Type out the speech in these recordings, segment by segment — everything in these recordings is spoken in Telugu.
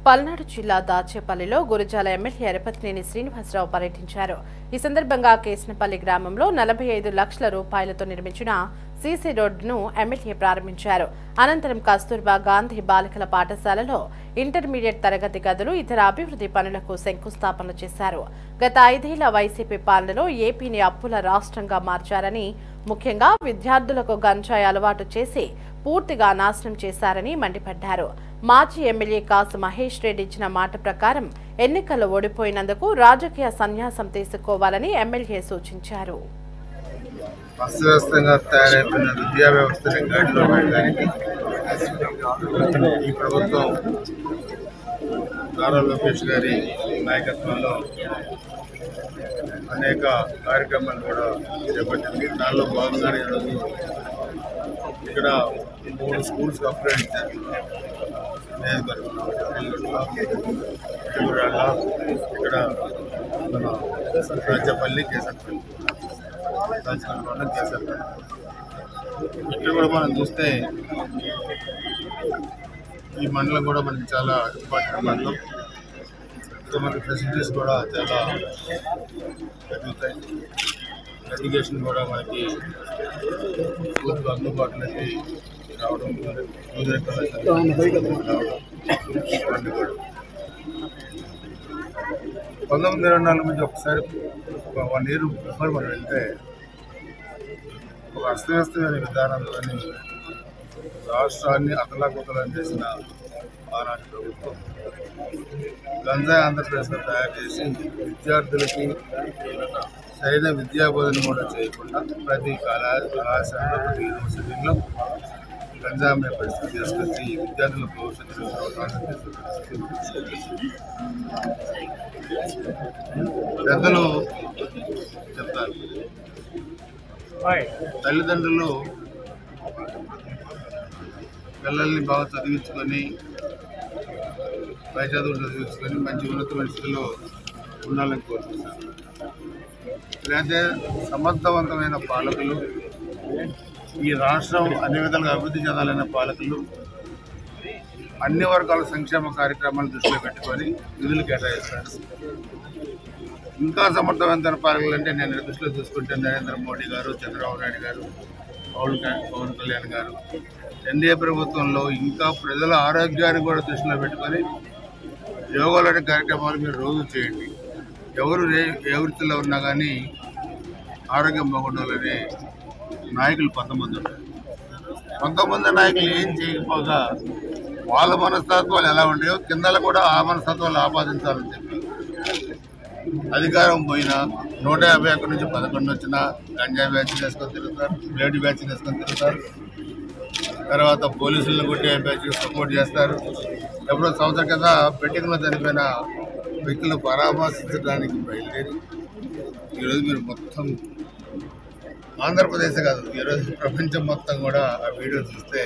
పల్నాడు జిల్లా దాచేపల్లిలో గురజాల ఎమ్మెల్యే ఎరపతినేని శ్రీనివాసరావు పర్యటించారు. ఈ సందర్భంగా కేశనపల్లి గ్రామంలో 45 లక్షల రూపాయలతో నిర్మించిన సీసీ రోడ్డును ఎమ్మెల్యే ప్రారంభించారు. అనంతరం కస్తూర్బా గాంధీ బాలికల పాఠశాలలో ఇంటర్మీడియట్ తరగతి గదులు, ఇతర అభివృద్ధి పనులకు శంకుస్థాపనలు చేశారు. గత 5 ఏళ్ల వైసీపీ పాలనలో ఏపీని అప్పుల రాష్ట్రంగా మార్చారని, ముఖ్యంగా విద్యార్థులకు గంజాయి అలవాటు చేసి పూర్తిగా నాశనం చేశారని మండిపడ్డారు. మాజీ ఎమ్మెల్యే కాసు మహేష్ రెడ్డి ఇచ్చిన మాట ప్రకారం ఎన్నికల్లో ఓడిపోయినందుకు రాజకీయ సన్యాసం తీసుకోవాలని ఎమ్మెల్యే సూచించారు. అస్తవ్యస్తంగా తయారైపోయిన విద్యా వ్యవస్థని గాడిలో పెట్టడానికి ఈ ప్రభుత్వం నారా లోకేష్ గారి నాయకత్వంలో అనేక కార్యక్రమాలు కూడా చేపట్టింది. దానిలో భాగంగానే ఈరోజు ఇక్కడ 3 స్కూల్స్ అప్గ్రేడ్ ఇచ్చారు. ఇక్కడ మన రాజపల్లి, కేసరపల్లి, ఇక్కడ కూడా మనం చూస్తే ఈ మండలం కూడా మనకి చాలా ఇంపార్టెంట్ మండలం. సో మనకి ఫెసిలిటీస్ కూడా చాలా పెరుగుతాయి. ఎడ్యుకేషన్ కూడా మనకి పూర్తిగా అందుబాటులోకి రావడం, 1924 నుంచి ఒకసారి 1 year బిఫోర్ మనం వెళ్తే ఒక అస్తవ్యస్తమైన విధానంతో రాష్ట్రాన్ని అతలాకుతలం చేసిన ఆనాటి ప్రభుత్వం గంజాయి ఆంధ్రప్రదేశ్లో తయారు చేసి విద్యార్థులకి సరైన విద్యాబోధన కూడా చేయకుండా ప్రతి కళాశాలలో, ప్రతి యూనివర్సిటీలో గంజాయి అమ్మే పరిస్థితి తీసుకొచ్చి విద్యార్థుల భవిష్యత్తులో పెద్దలు చెప్తారు, తల్లిదండ్రులు పిల్లల్ని బాగా చదివించుకొని, పై చదువులు చదివించుకొని మంచి ఉన్నతమైన స్థితిలో ఉండాలని కోరుతున్నారు. లేకపోతే సమర్థవంతమైన పాలకులు, ఈ రాష్ట్రం అన్ని విధాలుగా అభివృద్ధి చెందాలనే పాలకులు అన్ని వర్గాల సంక్షేమ కార్యక్రమాలు దృష్టిలో పెట్టుకొని నిధులు కేటాయిస్తారు. ఇంకా సమర్థవంతమైన పాలకులు అంటే నేను దృష్టిలో చూసుకుంటే నరేంద్ర మోడీ గారు, చంద్రబాబు నాయుడు గారు, పవన్ కళ్యాణ్ గారు, ఎన్డీఏ ప్రభుత్వంలో ఇంకా ప్రజల ఆరోగ్యాన్ని కూడా దృష్టిలో పెట్టుకొని యోగాలోని కార్యక్రమాలు మీరు రోజు చేయండి. ఎవరు ఏ వృత్తిలో ఉన్నా కానీ ఆరోగ్యం బాగుండాలనే నాయకులు 19 ఉన్నారు. 19 నాయకులు ఏం చేయకపోగా వాళ్ళ మనస్తత్వాలు ఎలా ఉంటాయో కిందలు కూడా ఆ మనస్తత్వాలు ఆపాదించాలని చెప్పి అధికారం పోయినా 151 నుంచి 11 వచ్చినా గంజాయి బ్యాచ్ వేసుకొని తిరుగుతారు, బ్లేడ్ బ్యాచ్ వేసుకొని తిరుగుతారు. తర్వాత పోలీసులను కొట్టే బ్యాచ్ సపోర్ట్ చేస్తారు. ఎప్పుడో సంవత్సరం కింద బెట్టింగ్లో చనిపోయిన వ్యక్తులు పరామర్శించడానికి బయలుదేరి ఈరోజు మీరు మొత్తం ఆంధ్రప్రదేశ్ కాదు, ఈరోజు ప్రపంచం మొత్తం కూడా ఆ వీడియో చూస్తే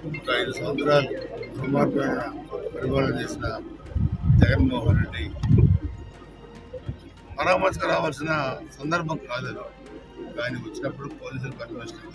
ఒక 5 సంవత్సరాలు దుర్మార్గమైన పరిపాలన చేసిన జగన్మోహన్ రెడ్డి పరామర్శకు రావాల్సిన సందర్భం కాదు. కానీ వచ్చినప్పుడు పోలీసులు పర్మిషన్